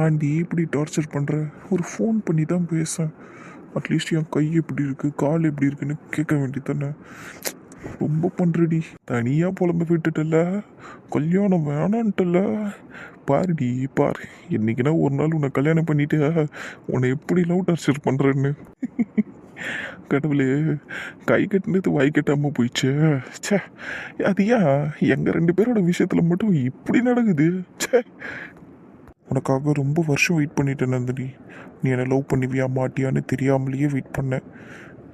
ஏன்டி இப்படி டார்ச்சர் பண்ணுற? ஒரு ஃபோன் பண்ணி தான் பேச. அட்லீஸ்ட் என் கை எப்படி இருக்கு, கால் எப்படி இருக்குன்னு கேட்க வேண்டியதானே. ரொம்ப பண்ணுறடி. தனியாக புலம்ப விட்டுட்டல, கல்யாணம் வேணான்ட்டல. பாருடி பாரு, என்னைக்குன்னா ஒரு நாள் உன்னை கல்யாணம் பண்ணிட்டு உன்னை எப்படி லவ் டார்ச்சர் பண்ணுறேன்னு. கடவுளே, கை கட்டினது வாய் கட்டாமல் போயிடுச்சு. ச்சே, அது ஏன் எங்கள் ரெண்டு பேரோட விஷயத்தில் மட்டும் இப்படி நடக்குது? ச்சே. உனக்காக ரொம்ப வருஷம் வெயிட் பண்ணிட்டேன் நந்தினி. நீ என்னை லவ் பண்ணுவியா மாட்டியான்னு தெரியாமலேயே வெயிட் பண்ணேன்.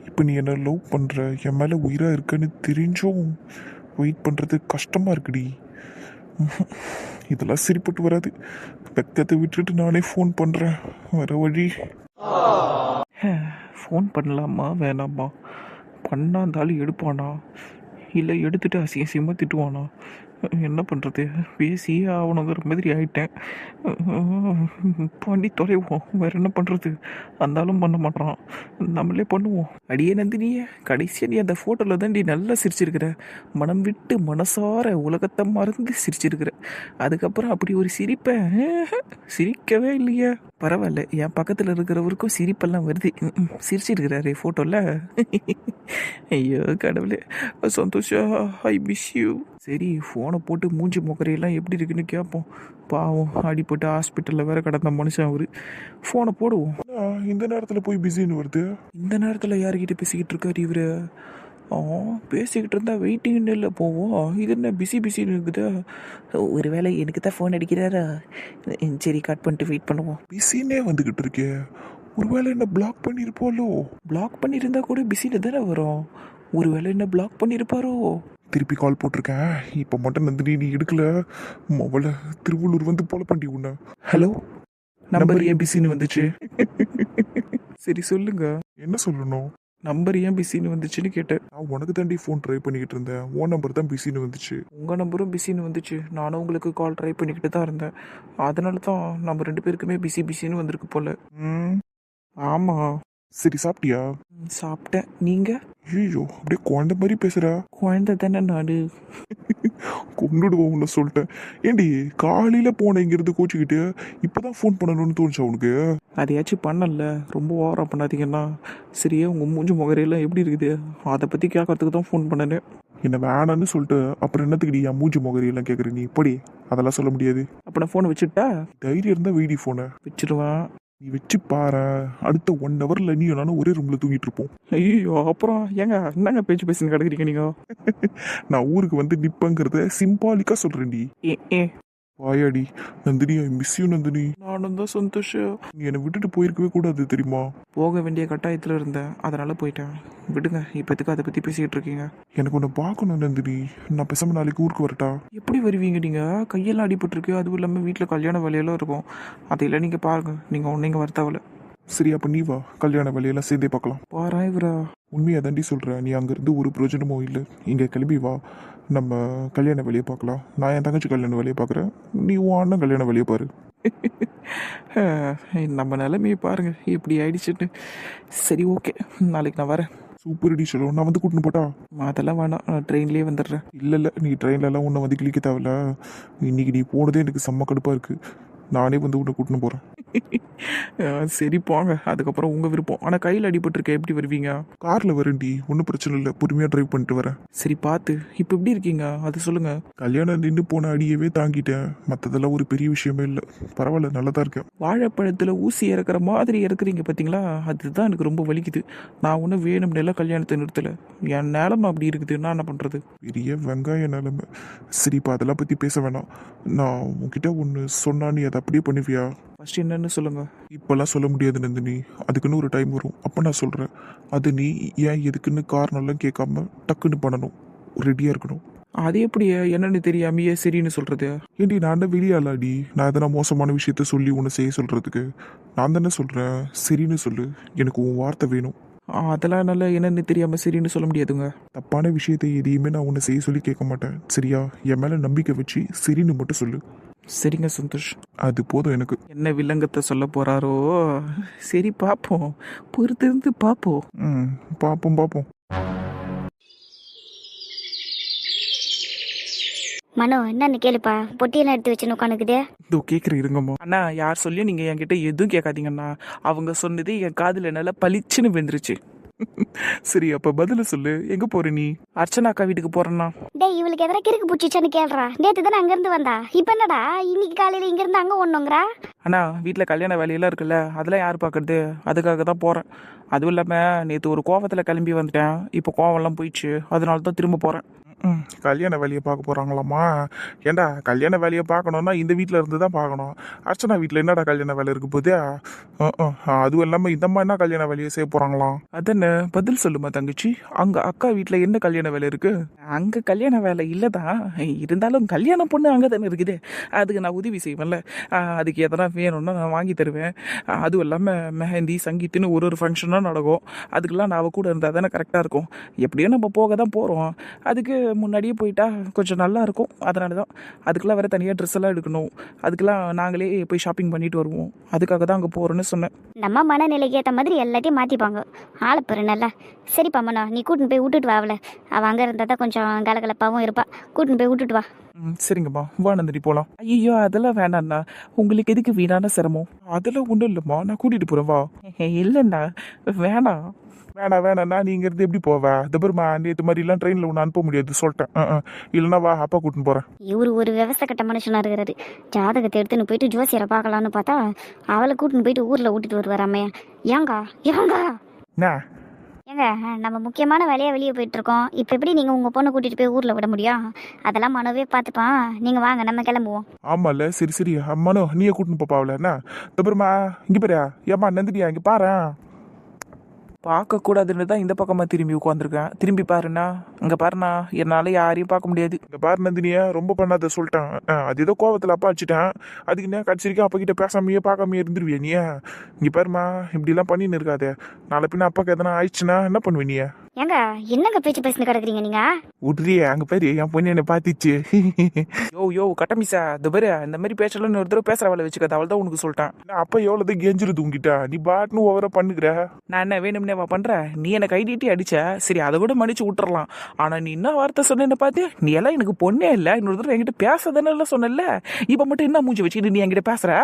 இப்போ நீ என்னை லவ் பண்ணுற, என் மேலே உயிராக இருக்கன்னு தெரிஞ்சும் வெயிட் பண்ணுறது கஷ்டமாக இருக்குடி. இதெல்லாம் சரிப்பட்டு வராது. வெக்கத்தை விட்டுட்டு நானே ஃபோன் பண்ணுறேன். வர வழி. ஃபோன் பண்ணலாமா வேணாமா? பண்ணாந்தாலும் எடுப்பானா, இல்லை எடுத்துட்டு அசிங்கமாக திட்டுவானா? என்ன பண்ணுறது? பேசி அவனுங்கிற மாதிரி ஆயிட்டேன். பண்ணி தொலைவோம், வேற என்ன பண்ணுறது? அந்தாலும் பண்ண மாட்டான், நம்மளே பண்ணுவோம். அடியே நந்தினியே, கடைசியாக நீ அந்த ஃபோட்டோவில் தான் நீ நல்லா சிரிச்சிருக்கிற. மனம் விட்டு மனசார உலகத்தை மறந்து சிரிச்சிருக்கிற. அதுக்கப்புறம் அப்படி ஒரு சிரிப்பை சிரிக்கவே இல்லையே. பரவாயில்ல, என் பக்கத்தில் இருக்கிறவருக்கும் சிரிப்பெல்லாம் வருது. சிரிச்சிருக்கிறாரு ஃபோட்டோவில். ஐயோ கடவுளே, சந்தோஷா, ஐ மிஸ் யூ. சரி, ஃபோனை போட்டு மூஞ்சி முகரையெல்லாம் எப்படி இருக்குன்னு கேட்போம். பாவம், அடிப்பட்டு ஹாஸ்பிட்டலில் வேற கடந்த மனுஷன் அவரு. ஃபோனை போடுவோம். இந்த நேரத்தில் போய் பிஸின்னு வருது. இந்த நேரத்தில் யார்கிட்ட பேசிக்கிட்டு இருக்காரு இவரு? பேசிக்கிட்டு இருந்தா வெயிட்டிங்னு இல்லை போவோம். இது என்ன பிஸி பிஸின்னு இருக்குதா? ஒருவேளை எனக்கு தான் ஃபோன் அடிக்கிறாரா? சரி, கட் பண்ணிட்டு வெயிட் பண்ணுவோம். பிஸின்னே வந்துக்கிட்டு இருக்கே. ஒருவேளை என்ன பிளாக் பண்ணியிருப்போலோ? பிளாக் பண்ணியிருந்தா கூட பிஸின்னு தானே வரும். ஒருவேளை என்ன பிளாக் பண்ணியிருப்பாரோ? திருப்பி கால் போட்டிருக்கேன். இப்போ மட்டும் நந்தினி நீ எடுக்கல, மொபைல திருவள்ளூர் வந்து போல பண்ணி உன்ன. ஹலோ, நம்பர் ஏன் பிஸின்னு வந்துச்சு? சரி சொல்லுங்க, என்ன சொல்லணும்? நம்பர் ஏன் பிஸின்னு வந்துச்சுன்னு கேட்டேன். நான் உனக்கு தாண்டி ஃபோன் ட்ரை பண்ணிக்கிட்டு இருந்தேன். உன் நம்பர் தான் பிஸின்னு வந்துச்சு. உங்கள் நம்பரும் பிஸின்னு வந்துச்சு. நானும் உங்களுக்கு கால் ட்ரை பண்ணிக்கிட்டு தான் இருந்தேன். அதனால தான் நம்ம ரெண்டு பேருக்குமே பிஸி பிஸின்னு வந்திருக்கு போல. ஆமாம். சரி, சாப்பிட்டியா? சாப்பிட்டேன். நீங்கள்? ஐயோ, அப்படியே குழந்தை மாதிரி பேசுறா. குழந்தை தானே நாடு. கொண்டுடுவோம் உன்னை சொல்லிட்டேன். ஏண்டி காலையில போன இங்கிருந்து கோச்சிக்கிட்டு இப்பதான் ஃபோன் பண்ணணும்னு தோணுச்சா உனக்கு? அதையாச்சும் பண்ணல, ரொம்ப ஓவரா பண்ணாதீங்கன்னா. சரியா, உங்கள் மூஞ்சி முகரையெல்லாம் எப்படி இருக்குது அதை பற்றி கேட்கறதுக்கு தான் ஃபோன் பண்ணனேன். என்ன வேணான்னு சொல்லிட்டு அப்புறம் என்னத்துக்குடி என் மூஞ்சி முகரியெல்லாம் கேட்குற நீ? இப்படி அதெல்லாம் சொல்ல முடியாது. அப்போ நான் ஃபோனை வச்சுட்டா? தைரியம் இருந்தா வெயிடி ஃபோனை வச்சிருவேன். நீ வச்சு பாரு. அடுத்த 1 ஹவர்ல நீ நானும் ஒரே ரூம்ல தூங்கிட்டு இருப்போம். ஐயோ, அப்புறம் ஏங்க என்னங்க பேச்சு பேசுன்னு கிடக்குறீங்க நீங்க? நான் ஊருக்கு வந்து நிப்பங்கிறத சிம்பாலிக்கா சொல்றேன்டி. ஏ வாயாடி. Nandini, I miss you Nandini. நானும் தான் சந்தோஷம். நீ என்னை விட்டுட்டு போயிருக்கவே கூடாது தெரியுமா? போக வேண்டிய கட்டாயத்தில் இருந்தேன், அதனால போயிட்டேன். விடுங்க, இப்போதுக்கு அதை பற்றி பேசிக்கிட்டு இருக்கீங்க. எனக்கு உன்னை பார்க்கணும் நந்தினி. நான் பேசாம நாளைக்கு ஊருக்கு வரட்டா? எப்படி வருவீங்க நீங்கள்? கையெல்லாம் அடிபட்டுருக்கு, அதுவும் இல்லாமல் வீட்டில் கல்யாண வேலையெல்லாம் இருக்கும். அதையெல்லாம் நீங்கள் பாருங்கள், நீங்கள் ஒன்றைங்க வரத்தாவில்ல. சரி, அப்ப நீ வா, கல்யாண வேலையெல்லாம் சேர்ந்தே பார்க்கலாம். பாரா இவரா? உண்மையா தாண்டி சொல்கிறேன். நீ அங்கேருந்து ஒரு பிரயோஜனமும் இல்லை. இங்கே கிளம்பி வா, நம்ம கல்யாண வேலையை பார்க்கலாம். நான் என் தங்கச்சி கல்யாண வேலையை பார்க்குறேன், நீ உன் அண்ணன் கல்யாண வேலையை பாரு. நம்ம நிலைமையை பாருங்கள் எப்படி ஆயிடுச்சுட்டு. சரி, ஓகே, நாளைக்கு நான் வரேன். சூப்பர் டி சொல்லுவோம். நான் வந்து கூட்டின்னு போட்டா? அதெல்லாம் வேணாம், நான் ட்ரெயின்லேயே வந்துடுறேன். இல்லை, நீ ட்ரெயின்லலாம் உன்னை வந்து கிளிக்க தேவையில்ல. இன்னைக்கு நீ போனதே எனக்கு செம்ம கடுப்பாக இருக்குது. நானே வந்து உன்னை கூட்டின்னு போகிறேன். சரி போங்க, அதுக்கப்புறம் உங்கள் விருப்பம். ஆனால் கையில் அடிபட்டுருக்க, எப்படி வருவீங்க? காரில் வரேன்டி, ஒன்றும் பிரச்சனை இல்லை. பொறுமையாக ட்ரைவ் பண்ணிட்டு வரேன். சரி பார்த்து. இப்போ எப்படி இருக்கீங்க அது சொல்லுங்கள். கல்யாணம் நின்று போன அடியவே தாங்கிட்டேன். மற்றதெல்லாம் ஒரு பெரிய விஷயமே இல்லை. பரவாயில்ல, நல்லா தான் இருக்கேன். வாழைப்பழத்தில் ஊசி இறக்குற மாதிரி இறக்குறீங்க பார்த்தீங்களா? அதுதான் எனக்கு ரொம்ப வலிக்குது. நான் ஒன்றும் வேணும்னு எல்லாம் கல்யாணத்தை நிறுத்தலை. என் நிலமை அப்படி இருக்குது, நான் என்ன பண்ணுறது? பெரிய வெங்காய நிலைமை. சரிப்பா, அதெல்லாம் பற்றி பேச வேணாம். நான் உன்கிட்ட ஒன்று சொன்னா நீ அதை அப்படியே பண்ணுவியா? ஃபர்ஸ்ட் என்னன்னு சொல்லுங்கள். இப்போல்லாம் சொல்ல முடியாது நந்தினி, அதுக்குன்னு ஒரு டைம் வரும். அப்போ நான் சொல்கிறேன். அது நீ ஏன் எதுக்குன்னு காரணம்லாம் கேட்காம டக்குன்னு பண்ணணும். ரெடியாக இருக்கணும். அது எப்படி என்னன்னு தெரியாமையே சரின்னு சொல்கிறது? ஏண்டி, நான் தான் வெளியாளாடி. நான் எதனா மோசமான விஷயத்த சொல்லி உன்னை செய்ய சொல்கிறதுக்கு நான் தானே சொல்கிறேன். சரின்னு சொல்லு, எனக்கு உன் வார்த்தை வேணும். அதெல்லாம் நல்லா என்னன்னு தெரியாமல் சரின்னு சொல்ல முடியாதுங்க. தப்பான விஷயத்தை எதையுமே நான் உன்னை செய்ய சொல்லி கேட்க மாட்டேன். சரியா? என் மேலே நம்பிக்கை வச்சு சரின்னு மட்டும் சொல்லு. சரிங்க சந்தோஷ். அது போதும் எனக்கு. என்ன வில்லங்கத்தை சொல்ல போகிறாரோ? சரி பார்ப்போம், பொறுத்திருந்து பார்ப்போம். பார்ப்போம். மனோ என்னன்னு கேளுப்பா, பொட்டியெல்லாம் எடுத்து வச்சுன்னு உட்காந்துக்குது. இதோ கேட்குற இருங்கம்மா. அண்ணா யார் சொல்லியும் நீங்கள் என்கிட்ட எதுவும் கேட்காதீங்கண்ணா. அவங்க சொன்னது என் காதில் நல்லா பளிச்சுன்னு விழுந்துருச்சு. சரி அப்போ பதில சொல்லு, எங்கே போற நீ? அர்ச்சனா அக்கா வீட்டுக்கு போகிறேண்ணா. டேய், இவளுக்கு எதனா கிறுக்கு பூச்சிச்சான்னு கேள்றா. நேற்று தானே அங்கேருந்து வந்தா, இப்போ என்னடா இன்னைக்கு காலையில் இங்கேருந்து அங்கே ஒன்றுங்கிறா? அண்ணா வீட்டில் கல்யாண வேலையெல்லாம் இருக்குல்ல, அதெல்லாம் யார் பார்க்குறது? அதுக்காக தான் போகிறேன். அதுவும் இல்லாமல் நேற்று ஒரு கோவத்தில் கிளம்பி வந்துட்டேன். இப்போ கோவம்லாம் போயிடுச்சு, அதனால தான் திரும்ப போகிறேன். கல்யாண வேலையை பார்க்க போகிறாங்களாம்மா? ஏண்டா கல்யாண வேலையை பார்க்கணுன்னா இந்த வீட்டில் இருந்து தான் பார்க்கணும். அர்ச்சனா வீட்டில் என்னடா கல்யாண வேலை இருக்கு போதே? அதுவும் இல்லாமல் இந்த மாதிரி என்ன கல்யாண வேலையை செய்ய போகிறாங்களாம்? அதென்ன பதில் சொல்லுமா தங்கச்சி, அங்கே அக்கா வீட்டில் என்ன கல்யாண வேலை இருக்குது? அங்கே கல்யாண வேலை இல்லை தான், இருந்தாலும் கல்யாண பொண்ணு அங்கே தானே இருக்குது. அதுக்கு நான் உதவி செய்வேன்ல, அதுக்கு எதனா வேணும்னா நான் வாங்கி தருவேன். அதுவும் இல்லாமல் மெஹந்தி சங்கீத்துன்னு ஒரு ஃபங்க்ஷனாக நடக்கும். அதுக்கெல்லாம் நான் அவ கூட இருந்தால் தானே கரெக்டாக இருக்கும். எப்படியும் நம்ம போக தான் போகிறோம், அதுக்கு முன்னாடியே போயிட்டா கொஞ்சம் நல்லா இருக்கும். அதனால தான் அதுக்கெல்லாம் வேறு தனியாக ட்ரெஸ் எல்லாம் எடுக்கணும். அதுக்கெல்லாம் நாங்களே போய் ஷாப்பிங் பண்ணிட்டு வருவோம். அதுக்காக தான் அங்கே போகிறோன்னு சொன்னேன். நம்ம மனநிலைக்கு ஏற்ற மாதிரி எல்லாத்தையும் மாற்றிப்பாங்க. ஆளப்பரு நல்லா. சரிப்பா மனோ, நீ கூட்டின்னு போய் விட்டுட்டு வா அவளை. அவள் அங்கே இருந்தால் தான் கொஞ்சம் கலகலப்பாகவும் இருப்பா. கூட்டின்னு போய் விட்டுட்டு வா. சரிங்கம்மா, வா நந்தினி போகலாம். ஐயோ அதெல்லாம் வேணாண்ணா, உங்களுக்கு எதுக்கு வீணான சிரமம்? அதெல்லாம் ஒன்றும் இல்லைம்மா, நான் கூட்டிகிட்டு போகிறேன் வா. இல்லைண்ணா வேணாம். வேணாண்ணா, நீ இங்கேருந்து எப்படி போவ? தபருமா நேற்று மாதிரிலாம் ட்ரெயினில் ஒன்று அனுப்ப முடியாது சொல்லிட்டேன். இல்லைன்னா வா, அப்பா கூட்டின்னு போகிறேன். இவரு ஒரு விவசாய கட்ட மனுஷனாக இருக்கிறாரு. ஜாதகத்தை எடுத்துன்னு போயிட்டு ஜோசியரை பார்க்கலான்னு பார்த்தா அவளை கூட்டின்னு போயிட்டு ஊரில் விட்டுட்டு வருவாராமே. ஏங்க என்ன ஏங்க, நம்ம முக்கியமான வேலையாக வெளியே போயிட்டு இருக்கோம். இப்போ எப்படி நீங்கள் உங்கள் பொண்ணை கூட்டிகிட்டு போய் ஊரில் விட முடியும்? அதெல்லாம் மனோவே பார்த்துப்பான். நீங்கள் வாங்க, நம்ம கிளம்புவோம். ஆமாம்ல, சரி அம்மானோ நீயே கூட்டின்னு போப்பாவில் என்ன? தபருமா இங்கே பாரியா, ஏம்மா நந்தினியா இங்கே பாரு. பார்க்கக்கூடாதுன்னு தான் இந்த பக்கமாக திரும்பி உட்காந்துருக்கேன். திரும்பி பாருண்ணா, அங்கே பாருண்ணா, என்னால் யாரையும் பார்க்க முடியாது. இந்த பாரு நந்தினியா, ரொம்ப பண்ணாத சொல்லிட்டேன். அது ஏதோ கோவத்தில் அப்பா வச்சுட்டேன். அதுக்கு என்ன கடைசிரிக்கா அப்பா கிட்ட பேசாமையே பார்க்காமையே இருந்துருவியா நீ? இங்கே பாருமா, இப்படிலாம் பண்ணின்னு இருக்காதே. நாளை பின்ன அப்பாவுக்கு எதனா ஆயிடுச்சுன்னா என்ன பண்ணுவ நீ? ஏங்க என்னங்க பேச்சு பேசின்னு கிடக்குறீங்க நீங்க? விட்றியே, அங்கே பாரு என் பொண்ணு என்ன பார்த்துச்சு. யோ கட்டமிசா, இந்த பாரு இந்த மாதிரி பேசலாம் ஒரு தடவை பேசுகிற வேலை வச்சுக்காத, அவள் தான் உனக்கு சொல்லிட்டான். அப்பா எவ்வளோதான் கெஞ்சிருது உங்ககிட்ட, நீ பாட்டுன்னு ஓவரா பண்ணுகிற. நான் என்ன வேணும்னே பண்ணுறேன்? நீ என்னை கை நீட்டி அடிச்ச, சரி அதை கூட மன்னிச்சு விட்டுறலாம். ஆனால் நீ என்ன வார்த்தை சொன்ன பார்த்து, நீ எல்லாம் எனக்கு பொண்ணே இல்லை, இன்னொரு தடவை என்கிட்ட பேசாதானே சொன்னல, இப்போ மட்டும் என்ன மூஞ்சி வச்சுக்கிட்டு நீ என்கிட்ட பேசுற?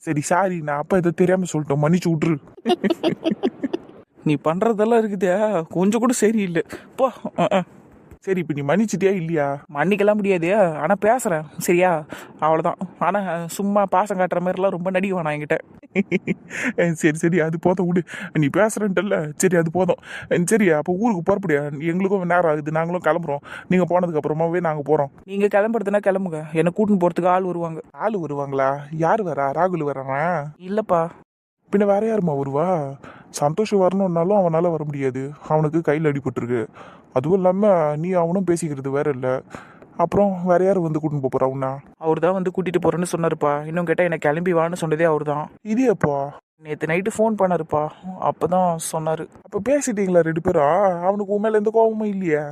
சரி சாரி, நான் அப்பா எதை தெரியாம சொல்லிட்டோம், மன்னிச்சு விட்ரு. நீ பண்ணுறதெல்லாம் இருக்குதே கொஞ்சம் கூட சரியில்லை போ. சரி இப்போ நீ மன்னிச்சிட்டியா இல்லையா? மன்னிக்கலாம் முடியாது, ஆனால் பேசுகிறேன் சரியா, அவ்வளோதான். ஆனால் சும்மா பாசம் காட்டுற மாதிரிலாம் ரொம்ப நடிக்க வேணாம் என்கிட்ட. சரி அது போதும் விடு, நீ பேசுறேன்ட்டல்ல, சரி அது போதும். சரி அப்போ ஊருக்கு புறப்படியா? எங்களுக்கும் நேரம் ஆகுது, நாங்களும் கிளம்புறோம். நீங்கள் போனதுக்கு அப்புறமாவே நாங்கள் போகிறோம். நீங்கள் கிளம்புறதுனா கிளம்புங்க, என்னை கூட்டின்னு போகிறதுக்கு ஆள் வருவாங்க. ஆள் வருவாங்களா? யார் வரா? ராகுல் வரானா? இல்லைப்பா. பின்ன வேற யாருமா வருவா? சந்தோஷம் வரணும்னாலும் அவனால் வர முடியாது, அவனுக்கு கையில் அடிபட்டுருக்கு. அதுவும் இல்லாமல் நீ அவனும் பேசிக்கிறது வேற இல்லை. அப்புறம் வேற யார் வந்து கூட்டின்னு போறா உன்னா? அவர் தான் வந்து கூட்டிகிட்டு போகிறேன்னு சொன்னாருப்பா. இன்னும் கேட்டால் என்னை கிளம்பி வான்னு சொன்னதே அவர் தான். இது எப்போ? நேற்று நைட்டு ஃபோன் பண்ணாருப்பா, அப்போ தான் சொன்னார். அப்போ பேசிட்டீங்களா ரெண்டு பேரும்? அவனுக்கு உன் மேலே எந்த கோபமும் இல்லையா?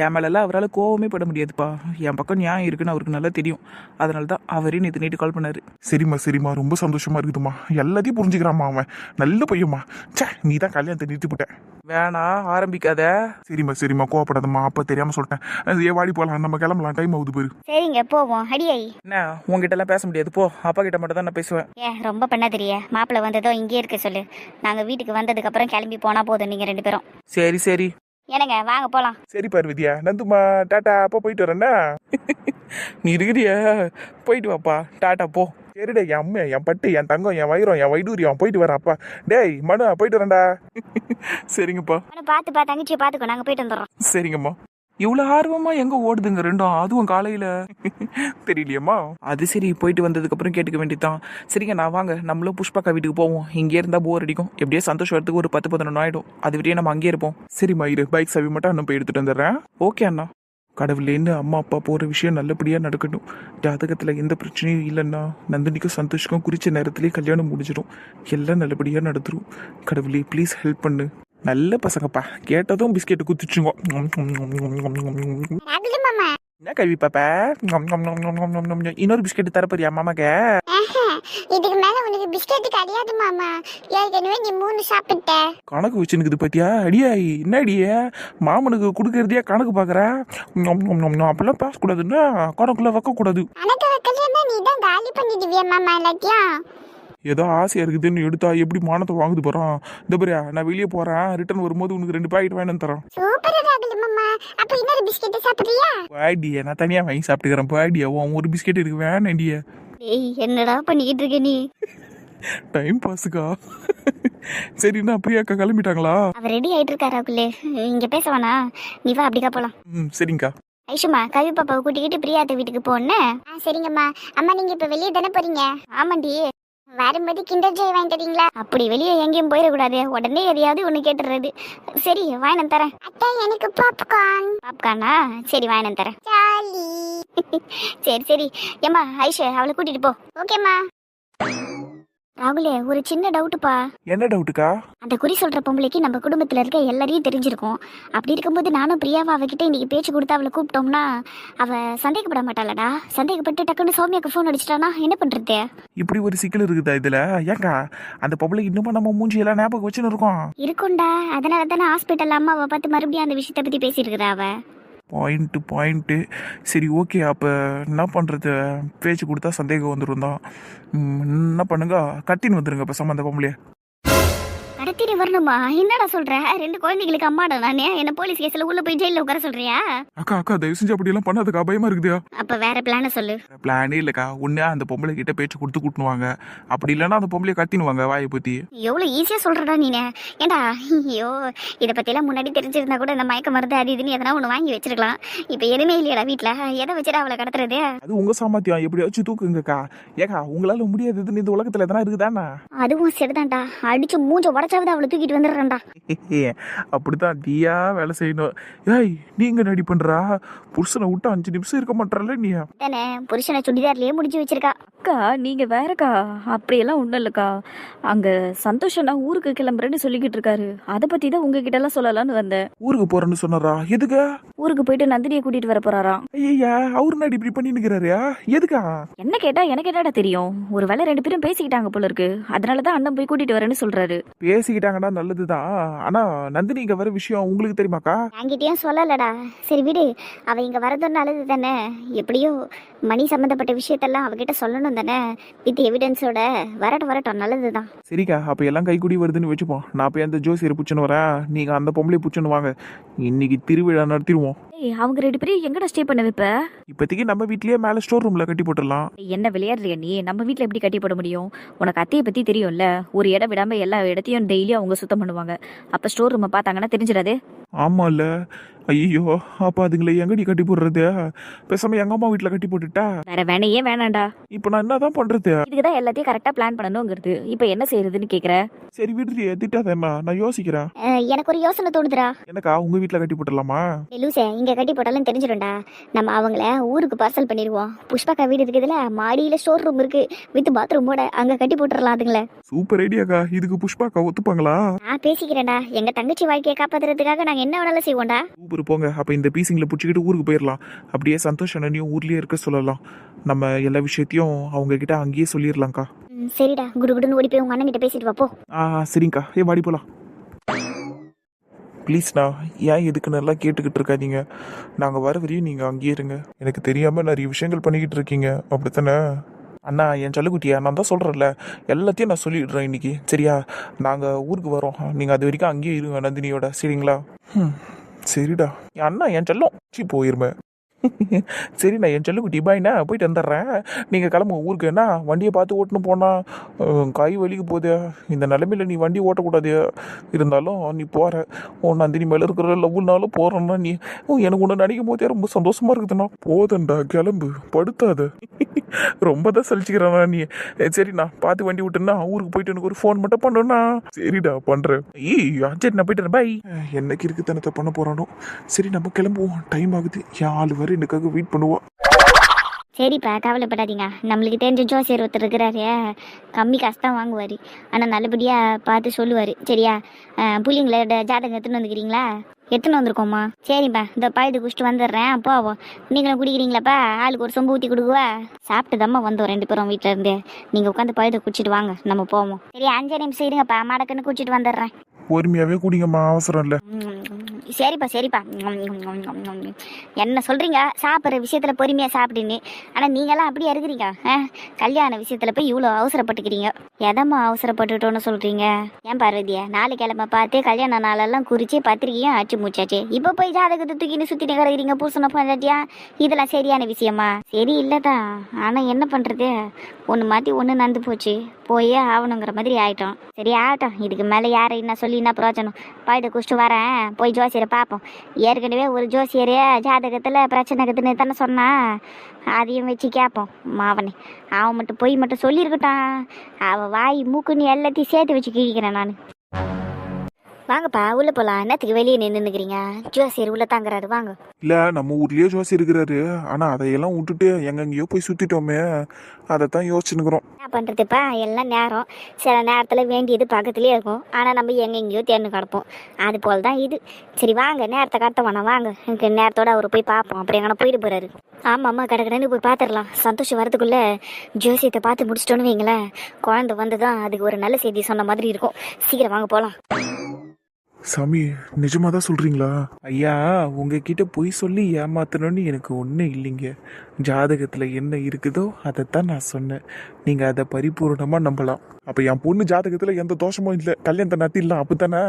என் மேலெல்லாம் அவரால் கோவமே பட முடியாதுப்பா. என் பக்கம் நியாயம் இருக்குன்னு அவருக்கு நல்லா தெரியும். அதனால தான் அவரே நேற்று நைட்டு கால் பண்ணார். சரிம்மா ரொம்ப சந்தோஷமா இருக்குதுமா. எல்லாத்தையும் புரிஞ்சுக்கிறாம்மா, அவன் நல்ல பையம்மா. சே, நீ தான் கல்யாணத்தை நிறுத்திவிட்ட. வேணாம் ஆரம்பிக்காத. சரிம்மா கோவப்படாதம்மா, அப்பா தெரியாமல் சொல்லிட்டேன். ஏ வாடி போகலாம், நம்ம கிளம்பலாம், டைம் ஆகுது போயிரு. சரிங்க போவோம். அடியாய் என்ன உங்ககிட்ட எல்லாம் பேச முடியாது, போ. அப்பா கிட்ட மட்டும் தான் நான் பேசுவேன். ரொம்ப பண்ணாதிரியா. மாப்பிள்ளை வந்ததோ இங்கே இருக்க சொல்லு. நாங்கள் வீட்டுக்கு வந்ததுக்கப்புறம் கிளம்பி போனால் போதும் நீங்கள் ரெண்டு பேரும். சரி என்னங்க வாங்க போகலாம். சரி பார்வதியா, நந்துமா டாட்டா, அப்பா போயிட்டு வரேன்னா. நீ இருக்கிறியா? போயிட்டு வாப்பா, டாட்டா போ. சரிடா, என் அம்மா, என் பட்டு, என் தங்கம், என் வைரம், என் வைடூரியம், போயிட்டு வரேன் அப்பா. டேய் மனு, போயிட்டு வரேன்டா. சரிங்கப்பா. பார்த்துப்பா, தங்கச்சியை பார்த்துக்கோ, நாங்கள் போயிட்டு வந்துடுறோம். சரிங்கம்மா. இவ்வளோ ஆர்வமா எங்க ஓடுதுங்க ரெண்டும், அதுவும் காலையில? தெரியலையம்மா. அது சரி, போயிட்டு வந்ததுக்கு அப்புறம் கேட்டுக்க வேண்டியதான். சரிங்க, நான் வாங்க நம்மளும் புஷ்பாக்கா வீட்டுக்கு போவோம். இங்கே இருந்தா போர் அடிக்கும். எப்படியே சந்தோஷம் வரதுக்கு ஒரு 10-11 ஆயிடும். அது வரையும் நம்ம அங்கேயே இருப்போம். சரிம்மா இரு, பைக் சாவி மட்டும் அண்ணன் போய் எடுத்துட்டு வந்துடுறேன். ஓகே அண்ணா. கடவுளேன்னு அம்மா அப்பா போகிற விஷயம் நல்லபடியாக நடக்கட்டும். ஜாதகத்தில் எந்த பிரச்சனையும் இல்லைன்னா நந்தினிக்கும் சந்தோஷக்கும் குறித்த நேரத்திலே கல்யாணம் முடிஞ்சிடும். எல்லாம் நல்லபடியாக நடந்துடும். கடவுளே ப்ளீஸ் ஹெல்ப் பண்ணு. நல்ல பசங்கப்பா, கேட்டதும் பிஸ்கெட்டு குத்துச்சுங்க. என்ன கல்வி பாப்பா? இன்னொரு பிஸ்கெட்டு தரப்போறியா மாமாக்க? இதுக்கு மேல உனக்கு பிஸ்கெட் கிடையாது மாமா. ஏற்கனவே நீ 3 சாப்பிட்ட. கணக்கு வச்சுனுக்குது பத்தியா? அடியாய் என்ன அடியே மாமனுக்கு கொடுக்கறதையா கணக்கு பார்க்குறேன். அப்பெல்லாம் பேசக்கூடாதுன்னா கணக்குள்ள வைக்கக்கூடாது. கணக்கு வைக்கலன்னா நீ தான் காலி பண்ணிடுவியா மாமா எல்லாத்தையும்? ஏதோ ஆசையாக இருக்குதுன்னு எடுத்தா எப்படி மானத்தை வாங்குது போகிறான். இந்த பாரியா நான் வெளியே போகிறேன், ரிட்டர்ன் வரும்போது உனக்கு 2 பாக்கெட் வேணும் தரேன். சூப்பரா ராகுல் மாமா. அப்ப இன்னொரு பிஸ்கெட் சாப்பிடுறியா? பாடியே நான் தனியாக வாங்கி சாப்பிட்டுக்கிறேன். பாடியா உன் ஒரு பிஸ்கெட் இருக்கு வேணாண்டிய. டேய் என்னடா பண்ணிக்கிட்டு இருக்க நீ? டைம் பாஸுக்கா. சரிண்ணா பிரியாக்கா கிளம்பிட்டாங்களா? அவர் ரெடி ஆயிட்டு இருக்கா ராகுலே, இங்க பேச வேணா, நீ வா அப்படிக்கா போலாம். சரிங்கக்கா. ஐஷுமா கவி பாப்பாவை கூட்டிக்கிட்டு பிரியாத்த வீட்டுக்கு போனேன். சரிங்கம்மா. அம்மா நீங்க இப்ப வெளியே தானே போறீங்க? ஆமாண்டி. வரும்போது கிண்டர் ஜாய் வாங்கி தரீங்களா? அப்படி வெளியே எங்கேயும் போயிடக்கூடாது, உடனே எதையாவது ஒன்று கேட்டுறது. சரி வாங்கினு தரேன். அட்டா எனக்கு பாப்கார்ன். பாப்கார்னா? சரி வாங்கினு தரேன். ஜாலி. சரி சரி ஏம்மா ஐஷு அவளை கூட்டிட்டு போ. ஓகேம்மா. ராகுலே ஒரு சின்ன டவுட்டுப்பா. என்ன டவுட்டுக்கா? அந்த குறி சொல்ற பொம்பளைக்கு நம்ம குடும்பத்துல இருக்க எல்லாரையும் தெரிஞ்சிருக்கும். அப்படி இருக்கும்போது நானும் பிரியாவை அவகிட்ட இன்னைக்கு பேச்சு கொடுத்து அவளை கூப்பிட்டோம்னா அவ சந்தேகப்பட மாட்டாளடா. சந்தேகப்பட்டு டக்குன்னு சௌமியாக்கு ஃபோன் அடிச்சிட்டானா என்ன பண்றது? இப்படி ஒரு சிக்கல் இருக்குதா இதுல? ஏங்கா அந்த பொம்பளை இன்னுமா நம்ம மூஞ்சி எல்லாம் ஞாபகம் வச்சுன்னு இருக்கோம்? இருக்கும்டா, அதனால தானே ஹாஸ்பிட்டல் அம்மாவை பார்த்து மறுபடியும் அந்த விஷயத்தை பத்தி பேசியிருக்கிறா அவ. பாயிண்ட்டு. சரி ஓகே, அப்போ என்ன பண்ணுறது? பேச்சு கொடுத்தா சந்தேகம் வந்துடும் தான். என்ன பண்ணுங்க, கட்டின்னு வந்துடுங்க இப்போ சம்மந்த பொம்பளையே. கடத்திட்டு வரணுமா? என்னடா சொல்ற? 2 குழந்தைகளுக்கு அம்மாடா நானே. என்ன போலீஸ் கேஸ்ல உள்ள போய் ஜெயில உட்கார சொல்றியா? அக்கா தயவு செஞ்சு அப்படியெல்லாம் பண்ணாதுக்கா, பயமா இருக்குதா? அப்ப வேற பிளான சொல்லு. பிளானே இல்லைக்கா. ஒன்று அந்த பொம்பளை கிட்ட பேச்சு கொடுத்து கூட்டுனுவாங்க, அப்படி இல்லைன்னா அந்த பொம்பளையை கத்தினுவாங்க வாயை பற்றி. எவ்வளவு ஈஸியா சொல்றடா நீனே. ஏண்டா ஐயோ, இதை பத்தியெல்லாம் முன்னாடி தெரிஞ்சிருந்தா கூட இந்த மயக்க மருந்து அது இதுன்னு எதனா ஒன்று வாங்கி வச்சிருக்கலாம். இப்போ எதுவுமே இல்லையடா வீட்டுல, எதை வச்சுடா அவளை கடத்துறது? அது உங்க சாமர்த்தியம், எப்படியாச்சும் தூக்குங்கக்கா. ஏக்கா உங்களால முடியாததுன்னு இந்த உலகத்துல எதனா இருக்குதானா? அதுவும் சரிதான்டா, அடிச்சு மூஞ்ச உடச்சாவது அவளை தூக்கிட்டு வந்துடுறேன்டா. அப்படித்தான் தீயா வேலை செய்யணும். ஏய் நீங்க நடி பண்றா, புருஷனை விட்டு 5 நிமிஷம் இருக்க மாட்டல நீ. தானே புருஷனை சுடிதார்லயே முடிச்சு வச்சிருக்கா. அக்கா நீங்க வேறக்கா, அப்படியெல்லாம் ஒண்ணும் இல்லக்கா. அங்க சந்தோஷம் நான் ஊருக்கு கிளம்புறேன்னு சொல்லிக்கிட்டு இருக்காரு, அதை பத்தி தான் உங்ககிட்ட எல்லாம் சொல்லலாம்னு வந்தேன். ஊருக்கு போறேன்னு சொன்னாரா? எதுக்கு? ஊருக்கு போயிட்டு நந்தினியை கூட்டிட்டு வர போறாராம். ஐயா அவரு நடி இப்படி பண்ணி நிக்கிறாரு, எதுக்கா? என்ன கேட்டா எனக்கு என்னடா தெரியும், ஒருவேளை 2 பேரும் பேசிக்கிட்டாங்க போல இருக்கு, அதனாலதான் அண்ணன் போய் கூட்டிட்டு வரேன்னு சொல்றாரு. பேசிக்கிட்டாங்கன்னா நல்லதுதான், ஆனா நந்தினி இங்க வர விஷயம் உங்களுக்கு தெரியுமாக்கா? என்கிட்டயும் சொல்லலடா. சரி விடு, அவ இங்க வரது நல்லது தானே. எப்படியோ மணி சம்பந்தப்பட்ட விஷயத்தெல்லாம் அவகிட்ட சொல்லணும் தானே, வித் எவிடன்ஸோட. வரட்டும் நல்லதுதான். சரிக்கா, அப்ப எல்லாம் கைக்கூடி வருதுன்னு வச்சுப்போம். நான் போய் அந்த ஜோசியரை புச்சுன்னு வரேன், நீங்க அந்த பொம்பளை புச்சுன்னு வாங்க. இன்னைக்கு திருவிழா நடத்திடுவோம். ஏய் அவங்க 2 பேரும் எங்கடா ஸ்டே பண்ண வைப்ப? இப்போதைக்கு நம்ம வீட்லயே மேல ஸ்டோர் ரூம்ல கட்டி போட்டுடலாம். என்ன விளையாடுறியா நீ? நம்ம வீட்ல எப்படி கட்டி போட முடியும்? உனக்கு அத்தையை பத்தி தெரியும்ல, ஒரு இடம் விடாம எல்லா இடத்தையும் டெய்லியும் அவங்க சுத்தம் பண்ணுவாங்க. அப்ப ஸ்டோர் ரூமை பார்த்தாங்கன்னா தெரிஞ்சிடாது. ஆமா இல்ல? ஐயோ அப்ப அதுங்களை எங்கடி கட்டி போடுறது? பேசாம எங்க அம்மா வீட்டுல கட்டி போட்டுட்டா? வேற வேணையே வேணாண்டா. இப்ப நான் என்னதான் பண்றது? இதுக்குதான் எல்லாத்தையும் கரெக்டா பிளான் பண்ணணுங்கிறது. இப்ப என்ன செய்யறதுன்னு கேக்குற? சரி விடுறியே, திட்டாதேம்மா, நான் யோசிக்கிறேன். எனக்கு ஒரு யோசனை தோணுதுடா. எனக்கா உங்க வீட்டுல கட்டி போட்டுடலாமா? லூசே, இங்க கட்டி போட்டாலும் தெரிஞ்சிடும்டா. நம்ம அவங்கள ஊருக்கு பார்சல் பண்ணிடுவோம். புஷ்பாக்கா வீடு இருக்குதுல, மாடியில ஸ்டோர் ரூம் இருக்கு வித் பாத்ரூமோட, அங்க கட்டி போட்டுடலாம் அதுங்கள. சூப்பர் ஐடியாக்கா. இதுக்கு புஷ்பாக்கா ஒத்துப்பாங்களா? நான் பேசிக்கிறேன்டா, எங்க தங்கச்சி வாழ்க்கையை காப்பாத்துறதுக்காக நாங்க என்ன வேணாலும் செய்வோம்டா. சூப்பர் போங்க. அப்ப இந்த பீசிங்ல புடிச்சுக்கிட்டு ஊருக்கு போயிடலாம். அப்படியே சந்தோஷ் அண்ணனையும் ஊர்லயே இருக்க சொல்லலாம். நம்ம எல்லா விஷயத்தையும் அவங்க கிட்ட அங்கேயே சொல்லிடலாம்க்கா. சரிடா, குடுகுடுன்னு ஓடி போய் உங்க அண்ணன் கிட்ட பேசிட்டு வா போ. சரிங்கக்கா. வாடி போலாம். ப்ளீஸ்ண்ணா, ஏன் எதுக்கு நல்லா கேட்டுக்கிட்டு இருக்காதீங்க. நாங்கள் வர வரையும் நீங்கள் அங்கேயே இருங்க. எனக்கு தெரியாமல் நிறைய விஷயங்கள் பண்ணிக்கிட்டு இருக்கீங்க, அப்படித்தானே? அண்ணா என் செல்லக்குட்டியா, நான் தான் சொல்கிறேன்ல, எல்லாத்தையும் நான் சொல்லிடுறேன் இன்னைக்கு. சரியா? நாங்கள் ஊருக்கு வரோம், நீங்கள் அது வரைக்கும் அங்கேயே இருங்க நந்தினியோட. சரிங்களா? சரிடா என் அண்ணா, என் செல்லம். போயிருமே. சரிண்ணா என் செல்லுக்குட்டி, பாய்ண்ணா, போயிட்டு வந்துடுறேன். நீங்கள் கிளம்பு ஊருக்கு. என்ன வண்டியை பார்த்து ஓட்டணும் போனால் கை வலிக்கு போதே. இந்த நிலைமையில் நீ வண்டி ஓட்டக்கூடாது. இருந்தாலும் நீ போகிற, நந்தினி மேலே இருக்கிற லவ்னாலும் போகிறேன்னா நீ எனக்கு ஒன்று நினைக்கும் போதே ரொம்ப சந்தோஷமாக இருக்குதுண்ணா. போதண்டா கிளம்பு, படுத்தாத. ரொம்ப தான் சலிச்சுக்கிறேண்ணா நீ. சரிண்ணா பார்த்து வண்டி விட்டுன்னா ஊருக்கு போயிட்டு எனக்கு ஒரு ஃபோன் மட்டும் பண்ணுறேண்ணா. சரிடா பண்ணுறேன். சரி நான் போயிட்டு பாய். என்னைக்கு இருக்குத்தனத்தை பண்ண போகிறானோ. சரி நம்ம கிளம்புவோம், டைம் ஆகுது. என் ஆள் வரை எனக்காக வெயிட் பண்ணுவோம். சரிப்பா கவலைப்படாதீங்க, நம்மளுக்கு தெரிஞ்ச ஜோசியர் ஒருத்தர் இருக்கிறாரு, கம்மி காசு தான் வாங்குவார், ஆனால் நல்லபடியாக பார்த்து சொல்லுவார். சரியா? புள்ளிங்களோட ஜாதகம் எடுத்துன்னு வந்துக்கிறீங்களா? எடுத்துன்னு வந்திருக்கோம்மா. சரிப்பா, இந்த பழுது குடிச்சிட்டு வந்துடுறேன், போவோம். நீங்களும் குடிக்கிறீங்களாப்பா? ஆளுக்கு ஒரு சொம்பு ஊற்றி கொடுக்குவா. சாப்பிட்டு தாம்மா வந்தோம் 2 பேரும் வீட்டில் இருந்து. நீங்கள் உட்காந்து பழுதை குடிச்சிட்டு வாங்க, நம்ம போவோம். சரி 5 நிமிஷம் இருங்கப்பா, மடக்குன்னு குடிச்சிட்டு வந்துடுறேன். பொறுமையாவே குடிங்கம்மா, அவசரம் இல்லை. சரிப்பா சரிப்பா. என்ன சொல்கிறீங்க சாப்பிட்ற விஷயத்தில் பொறுமையாக சாப்பிடுன்னு, ஆனால் நீங்களாம் அப்படியே இருக்கிறீங்க. கல்யாண விஷயத்தில் போய் இவ்வளோ அவசரப்பட்டுக்கிறீங்க. எதம்மா அவசரப்பட்டுட்டோன்னு சொல்கிறீங்க? ஏன் பார்வதியா, 4 கிழமை பார்த்து கல்யாண நாளெல்லாம் குறித்து பத்திரிக்கையும் அடிச்சு மூச்சாச்சு. இப்போ போய் ஜாதகத்தை தூக்கின்னு சுற்றிட்டு கிடக்குறீங்க பூசண பண்ணாட்டியா? இதெல்லாம் சரியான விஷயமா? சரி இல்லைதான், ஆனால் என்ன பண்ணுறது, ஒன்று மாற்றி ஒன்று நடந்து போச்சு, போயே ஆகணுங்கிற மாதிரி ஆகிட்டோம். சரி ஆகட்டும், இதுக்கு மேலே யாரை என்ன சொல்லி என்ன பிரயோஜனம்? பழுதை குடிச்சிட்டு வரேன், போய் ஜோசியரை பார்ப்போம். ஏற்கனவே ஒரு ஜோசியர் ஜாதகத்தில் பிரச்சனை இருக்குதுன்னு தானே சொன்னான், அதையும் வச்சு கேட்போம். மாவனே அவன் மட்டும் போய் மட்டும் சொல்லியிருக்கட்டான், அவள் வாய் மூக்குன்னு எல்லாத்தையும் சேர்த்து வச்சு கிழிக்கிறேன் நான். வாங்கப்பா உள்ளே போகலாம். என்னத்துக்கு வெளியே நின்றுக்கிறீங்க? ஜோசியர் உள்ளே தாங்கிறாரு, வாங்க. இல்லை, நம்ம ஊர்லேயே ஜோசி இருக்கிறாரு, ஆனால் அதையெல்லாம் விட்டுட்டு எங்கெங்கேயோ போய் சுற்றிட்டோமே, அதைத்தான் யோசிச்சுன்னுக்குறோம். என்ன பண்ணுறதுப்பா, எல்லாம் நேரம். சில நேரத்தில் வேண்டியது பக்கத்துலேயே இருக்கும், ஆனால் நம்ம எங்கெங்கேயோ தேர்ந்து கிடப்போம். அது போல் தான் இது. சரி வாங்க, நேரத்தை கடத்த வேணாம், வாங்க. எனக்கு நேரத்தோடு அவர் போய் பார்ப்போம். அப்படி எங்கன்னா போயிட்டு போகிறாரு. ஆமாம்மா, கடற்கடன்னு போய் பார்த்துடலாம். சந்தோஷம் வரதுக்குள்ளே ஜோசியத்தை பார்த்து முடிச்சிட்டோன்னு வைங்களேன், குழந்தை வந்து தான் அதுக்கு ஒரு நல்ல செய்தி சொன்ன மாதிரி இருக்கும். சீக்கிரம் வாங்க போகலாம். சாமி, நிஜமாக தான் சொல்கிறீங்களா? ஐயா, உங்ககிட்ட பொய் சொல்லி ஏமாத்தணும்னு எனக்கு ஒன்றும் இல்லைங்க. ஜாதகத்தில் என்ன இருக்குதோ அதைத்தான் நான் சொன்னேன். நீங்கள் அதை பரிபூர்ணமாக நம்பலாம். அப்போ என் பொண்ணு ஜாதகத்தில் எந்த தோஷமும் இல்லை, கல்யாணத்தை நடத்திடலாம் அப்படித்தானே?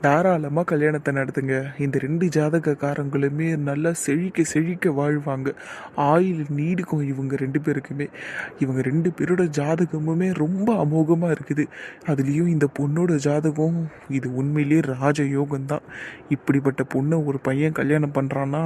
தாராளமாக கல்யாணத்தை நடத்துங்க. இந்த 2 ஜாதகக்காரங்களுமே நல்லா செழிக்க செழிக்க வாழ்வாங்க. ஆயுள் நீடிக்கும் இவங்க 2 பேருக்குமே. இவங்க 2 பேரோட ஜாதகமுமே ரொம்ப அமோகமாக இருக்குது. அதுலேயும் இந்த பொண்ணோட ஜாதகம் இது உண்மையிலேயே ராஜயோகம்தான். இப்படிப்பட்ட பொண்ணை ஒரு பையன் கல்யாணம் பண்ணுறான்னா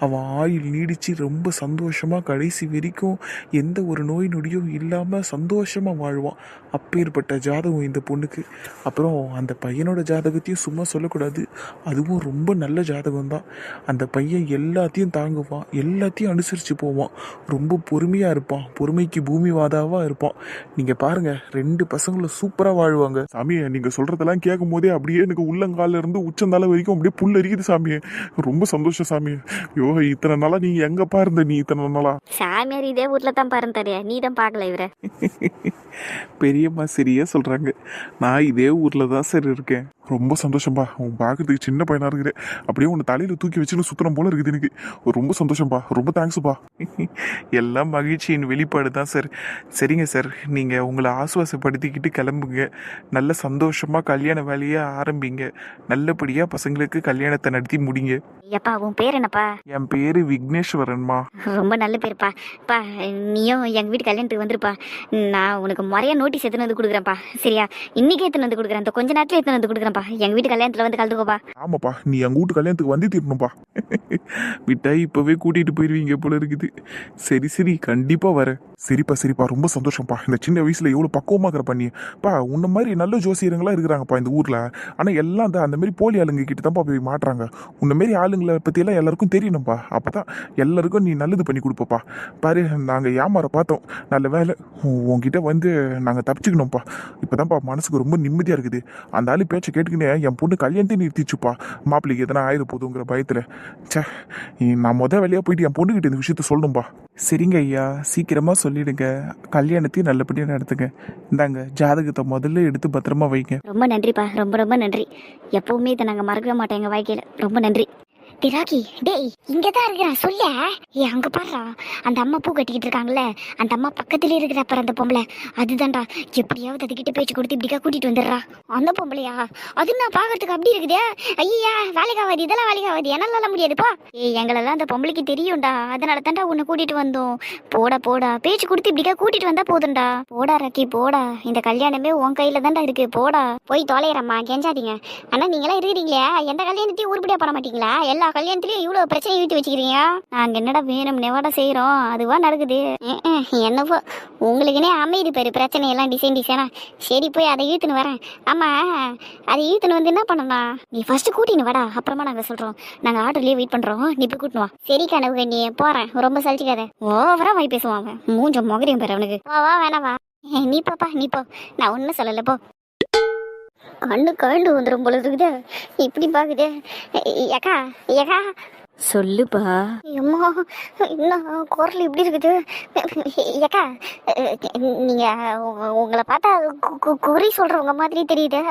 அவன் ஆயுள் நீடித்து ரொம்ப சந்தோஷமாக கடைசி வரைக்கும் எந்த ஒரு நோய் நொடியும் இல்லாமல் சந்தோஷமாக வாழ்வான். அப்பேற்பட்ட ஜாதகம் இந்த பொண்ணுக்கு. அப்புறம் அந்த பையனோட ஜாதகத்தையும் சும்மா சொல்லக்கூடாது, அதுவும் ரொம்ப நல்ல ஜாதகம் தான். அந்த பையன் எல்லாத்தையும் தாங்குவான், எல்லாத்தையும் அனுசரித்து போவான், ரொம்ப பொறுமையாக இருப்பான், பொறுமைக்கு பூமிவாதாவாக இருப்பான். நீங்கள் பாருங்கள், 2 பசங்களும் சூப்பராக வாழ்வாங்க. சாமி, நீங்கள் சொல்கிறதெல்லாம் கேட்கும் போதே அப்படியே எனக்கு உள்ளங்கால இருந்து உச்சந்தால வரைக்கும் அப்படியே புல் அரிக்குது சாமி. ரொம்ப சந்தோஷம் சாமி. ஐயோ, இத்தனை நாளாக நீங்கள் எங்கப்பா இருந்த? நீ இத்தனை நாளா? சாமியார் இதே ஊரில் தான் பாருந்தாரு, நீ தான் பார்க்கல இவரை. பெரியம்மா சரியா சொல்கிறாங்க. நான் இதே ஊரில் தான் சார் இருக்கேன். ரொம்ப சந்தோஷம்பா. உன் பார்க்கறதுக்கு சின்ன பையனாக இருக்குது, அப்படியே உன்னை தலையில் தூக்கி வச்சுன்னு சுத்தணும் போல இருக்குது எனக்கு. ரொம்ப சந்தோஷம்பா, ரொம்ப தேங்க்ஸுப்பா. எல்லாம் மகிழ்ச்சியின் வெளிப்பாடு தான் சார். சரிங்க சார், நீங்கள் உங்களை ஆசுவாசப்படுத்திக்கிட்டு கிளம்புங்க. நல்ல சந்தோஷமாக கல்யாண வேலையை ஆரம்பிங்க. நல்லபடியாக பசங்களுக்கு கல்யாணத்தை நடத்தி முடிங்க. எப்பா உன் பேர் என்னப்பா? என் பேர் விக்னேஸ்வரன்மா. ரொம்ப நல்ல பேருப்பா. பா நீயும் எங்கள் வீட்டு கல்யாணத்துக்கு வந்துருப்பா. நான் உனக்கு முறையாக நோட்டீஸ் எடுத்துன்னு வந்து கொடுக்குறேன்ப்பா. சரியா? இன்னைக்கே எடுத்துன்னு வந்து கொடுக்குறேன், இந்த கொஞ்ச நேரத்தில் எடுத்துன்னு வந்து கொடுக்குறேன்ப்பா. எங்கள் வீட்டு கல்யாணத்தில் வந்து கலந்துக்கோப்பா. ஆமாப்பா, நீ எங்கள் வீட்டு கல்யாணத்துக்கு வந்து தீரணும்ப்பா. விட்டா இப்போவே கூட்டிகிட்டு போயிடுவீங்க போல இருக்குது. சரி சரி, கண்டிப்பாக வரேன். சரிப்பா சரிப்பா, ரொம்ப சந்தோஷம்ப்பா. இந்த சின்ன வயசுல எவ்வளோ பக்குவமாக இருக்கிற பண்ணிப்பா. உன்ன மாதிரி நல்ல ஜோசியருங்களா இருக்கிறாங்கப்பா இந்த ஊரில். ஆனால் எல்லாம் அந்த மாதிரி போலி ஆளுங்க கிட்ட தான்ப்பா போய் மாட்டுறாங்க. உன்ன மாரி ஆளுங்களை பற்றியெல்லாம் எல்லாருக்கும் தெரியணும்ப்பா. அப்போ தான் எல்லாருக்கும் நீ நல்லது பண்ணி கொடுப்பப்பா. பாரு, நாங்கள் ஏமாற பார்த்தோம், நல்ல வேலை உங்ககிட்ட வந்து நாங்கள் தப்பிச்சுக்கணும்ப்பா. இப்போ தான்ப்பா மனசுக்கு ரொம்ப நிம்மதியாக இருக்குது. அந்த ஆளு பேச்சை கேட்டுக்கினே என் பொண்ணு கல்யாணத்தையும் நிறுத்திச்சுப்பா. மாப்பிள்ளைக்கு எதனா ஆயிட போதுங்கிற பயத்தில். சே, நான் வேலையாக போயிட்டு என் பொண்ணுக்கிட்ட இந்த விஷயத்த சொல்லணும்ப்பா. சரிங்க ஐயா, சீக்கிரமாக சொல்லிடுங்க. கல்யாணத்தையும் நல்லபடியாக நடத்துங்க. இந்தாங்க ஜாதகத்தை முதல்ல எடுத்து பத்திரமா வைங்க. ரொம்ப நன்றிப்பா, ரொம்ப ரொம்ப நன்றி. எப்பவுமே இதை நாங்கள் மறக்கவே மாட்டோம் எங்கள் வாழ்க்கையில். ரொம்ப நன்றி. திராக்கி, டேய் இங்கே தான் இருக்கிறேன், சொல்ல. அங்கே பாடுறா, அந்த அம்மா பூ கட்டிக்கிட்டு இருக்காங்களே, அந்த அம்மா பக்கத்துலேயே இருக்கிற அப்புறம் அந்த பொம்பளை அதுதான்டா. எப்படியாவது அதுக்கிட்ட பேச்சு கொடுத்து இப்படிக்கா கூட்டிகிட்டு வந்துடுறா. அந்த பொம்பளையா? அது நான் பார்க்கறதுக்கு அப்படி இருக்குதே. ஐயா, வேலைக்காவாதி, இதெல்லாம் வேலைக்காவாதி, என்னால முடியாதுப்பா. எங்களெல்லாம் அந்த பொம்பளைக்கு தெரியும்டா, அதனால தான்டா உன்னை கூட்டிகிட்டு வந்தோம். போடா போடா, பேச்சு கொடுத்து இப்படிக்கா கூட்டிகிட்டு வந்தா போதும்டா. போடா ராக்கி போடா, இந்த கல்யாணமே உன் கையில் தான்டா இருக்கு. போடா போய் தொலைகிறம்மா, கெஞ்சாதீங்க. ஆனால் நீங்களாம் இருக்கிறீங்களே, எந்த கல்யாணத்தையும் உருப்படியாக பண்ண மாட்டீங்களா? எல்லா கல்யாணத்துலயும் இவ்வளவு பிரச்சனை இழுத்து வச்சுக்கிறீங்க. நாங்க என்னடா வேணும் நெவாடா செய்யறோம், அதுவா நடக்குது. என்னவோ உங்களுக்குனே அமைதி பேரு பிரச்சனை எல்லாம் டிசைனா. சரி போய் அதை இழுத்துன்னு வரேன். ஆமா அதை இழுத்துன்னு வந்து என்ன பண்ணலாம், நீ ஃபர்ஸ்ட் கூட்டின்னு வாடா, அப்புறமா நாங்க சொல்றோம். நாங்க ஆட்டோலயே வெயிட் பண்றோம், நீ போய் கூட்டினு வா. சரி கனவு நீ போறேன், ரொம்ப சலிச்சுக்காத. ஓவரா வாய் பேசுவான் அவன், மூஞ்ச மொகரையும் பேர் அவனுக்கு. வா வேணாவா, நீ போப்பா நீ போ, நான் ஒன்னும் சொல்லல போ. கண்ணு கண்டு வந்துடும் போல இருக்குது, இப்படி பாக்குது. ஏக்கா ஏக்கா சொல்லுப்பா. அம்மா இன்னும் குரல் இப்படி இருக்குது. ஏக்கா நீங்க உங்களை பார்த்தா குறி சொல்றவங்க மாதிரி தெரியுது,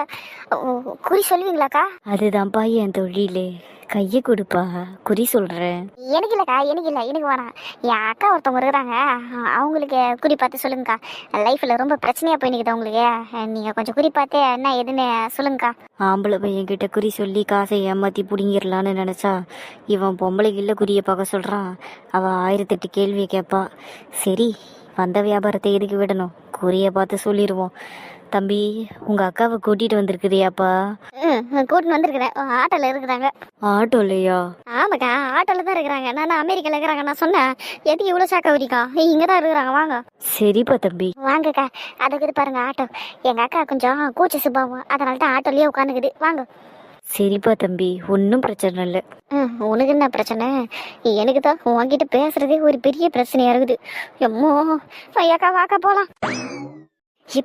குறி சொல்லுவீங்களாக்கா? அதுதான்ப்பா என் தொழிலே. கையை கொடுப்பா, குறி சொல்றேன். எனக்கு இல்லக்கா, எனக்கு வேணாம். என் அக்கா ஒருத்தவங்க இருக்கிறாங்க, அவங்களுக்கு குறி பார்த்து சொல்லுங்கக்கா. லைஃப்ல ரொம்ப பிரச்சனையா போய் நிக்குது உங்களுக்கு, நீங்க கொஞ்சம் குறி பார்த்து என்ன எதுன்னு சொல்லுங்கக்கா. ஆம்பளை பையன் கிட்ட குறி சொல்லி காசை ஏமாத்தி பிடிங்கிடலான்னு நினைச்சா இவன் பொம்பளைக்கு இல்ல குறியை பார்க்க சொல்றான். அவ 1008 கேள்வியை கேட்பா. சரி, வந்த வியாபாரத்தை எதுக்கு விடணும், குறியை பார்த்து சொல்லிடுவோம். தம்பி, உங்க அக்காவை கூட்டிட்டு வந்திருக்குறியாப்பா? கூட்டின்னு வந்திருக்கிறேன், ஆட்டோல இருக்கிறாங்க. ஆட்டோலையா? ஆமாக்கா, ஆட்டோல தான் இருக்கிறாங்க. நான் அமெரிக்கால இருக்கிறாங்க. நான் சொன்னேன் எதுக்கு இவ்வளவு சாக்கா வரிக்கா, இங்கதான் இருக்கிறாங்க, வாங்க. சரிப்பா தம்பி. வாங்கக்கா, அதுக்கு பாருங்க ஆட்டோ. எங்க அக்கா கொஞ்சம் கூச்ச சுபாவம், அதனால தான் ஆட்டோலயே உட்காந்துக்குது, வாங்க. சரிப்பா தம்பி, ஒன்றும் பிரச்சனை இல்லை. உனக்கு என்ன பிரச்சனை? எனக்கு தான் உன்கிட்ட பேசுறதே ஒரு பெரிய பிரச்சனையா இருக்குது. எம்மோ ஐயாக்கா, வாக்கா போலாம்.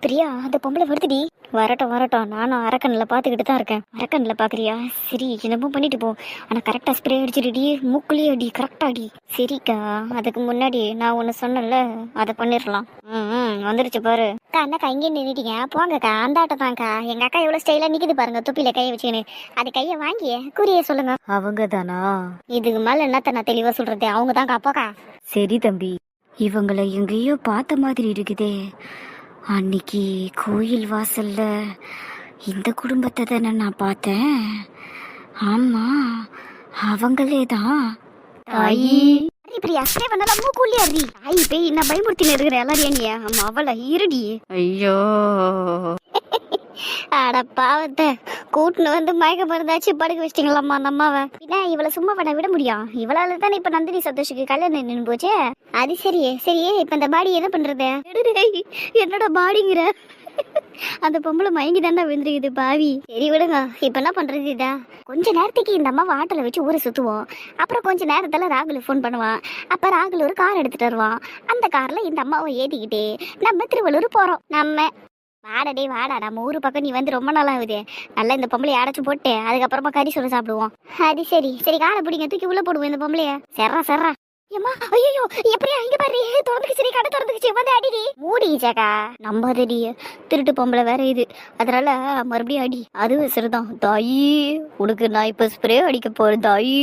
பிரியா, அந்த பொம்பளை வருதுடி. வரட்டும், நானும் அரக்கண்ணில் பார்த்துக்கிட்டு தான் இருக்கேன். அரக்கண்ணில் பார்க்குறியா? சரி, என்னமோ பண்ணிட்டு போ, ஆனால் கரெக்டாக ஸ்ப்ரே அடிச்சிடுடி, மூக்குலேயே அடி, கரெக்டாக அடி. சரிக்கா, அதுக்கு முன்னாடி நான் ஒன்று சொன்னேன்ல, அதை பண்ணிடலாம். வந்துருச்சு பாரு. அக்கா, என்னக்கா இங்கே நின்றுட்டீங்க? போங்கக்கா, அந்த ஆட்டோ தான்க்கா. எங்கள் அக்கா எவ்வளோ ஸ்டைலாக நிற்கிது பாருங்க, தொப்பில கையை வச்சுக்கின்னு. அது கையை வாங்கி குறிய சொல்லுங்க. அவங்க தானா? இதுக்கு மேலே என்னத்த நான் தெளிவாக சொல்கிறது, அவங்க தான்க்கா. போக்கா. சரி தம்பி, இவங்களை எங்கேயோ பார்த்த மாதிரி இருக்குதே. அன்னைக்கு கோயில் வாசல்ல இந்த குடும்பத்தை தானே நான் பார்த்தேன். ஆமா, அவங்களே தான். தாயி பிரியா, ஸ்ப்ரே பண்ணலாம் மூக்குள்ளே அடி. தாயி பேய் என்ன பயமுறுத்தின்னு இருக்கிற எல்லாரையும் நீ? ஆமா, அவளை இருடி. ஐயோ, அட பாவத்தை கூட்டுன்னு வந்து மயக்க மருந்தாச்சு படுக்க வச்சிட்டீங்களாம்மா அந்த அம்மாவை. பின்ன இவளை சும்மா பண்ண விட முடியும்? இவளால தானே இப்ப நந்தினி சந்தோஷுக்கு கல்யாணம் நின்று போச்சு. அது சரியே இப்ப இந்த பாடி என்ன பண்றது? என்னோட பாடிங்கிற அந்த பொம்பளை மயங்கி தாண்டா விழுந்துருக்குது பாவி. சரி விடுங்க, இப்ப என்ன பண்றது? இதா கொஞ்ச நேரத்துக்கு இந்த அம்மா ஆட்டோல வச்சு ஊரை சுத்துவோம். அப்புறம் கொஞ்ச நேரத்துல ராகுல் ஃபோன் பண்ணுவான். அப்ப ராகுல் ஒரு கார் எடுத்துட்டு வருவான். அந்த கார்ல இந்த அம்மாவை ஏத்திக்கிட்டு நம்ம திருவள்ளூர் போறோம். நம்ம வாடா, நம்ம ஊரு பக்கம் நீ வந்து ரொம்ப நாள் ஆகுது. நல்லா இந்த பொம்பளையை அடைச்சு போட்டு அதுக்கப்புறமா கறி சொல்ல சாப்பிடுவோம். அது சரி காலை பிடிங்க, தூக்கி உள்ள போடுவோம் இந்த பொம்பளைய. செர்றா ஏமா, ஐயோ எப்படியா இங்க பாரு, திறந்துக்குச்சு, கடை திறந்துக்குச்சு, வந்து அடிடி. மூடிச்சாக்கா, நம்பாதடி, திருட்டு பொம்பளை வேற இது, அதனால மறுபடியும் அடி. அதுவும் சரிதான் தாயி, உனக்கு நான் இப்ப ஸ்ப்ரே அடிக்க போறேன் தாயி.